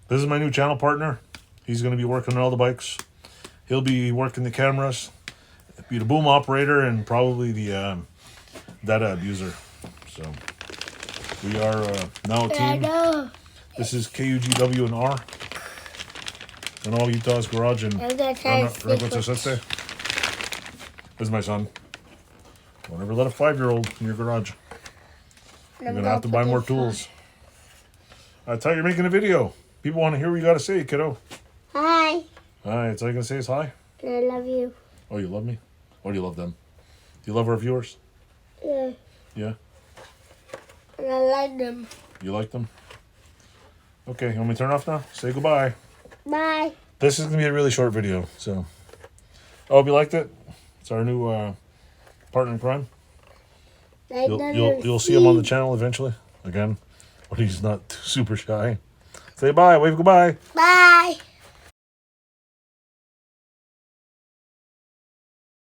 This is my new channel partner. He's going to be working on all the bikes. He'll be working the cameras, be the boom operator, and probably the data abuser. So we are now a team. This is KUGW and R. And all Utah's garage and This is my son. Don't ever let a 5-year-old in your garage. You're going to have to buy more tools. I tell you, you're making a video. People want to hear what you got to say, kiddo. Hi. Hi, that's all you can say is hi? I love you. Oh, you love me? Or do you love them? Do you love our viewers? Yeah. Yeah? And I like them. You like them? Okay, you want me to turn off now? Say goodbye. Bye. This is going to be a really short video, so... I hope you liked it. It's our new partner in crime. You'll see him on the channel eventually. Again, when he's not super shy. Say bye. Wave goodbye. Bye.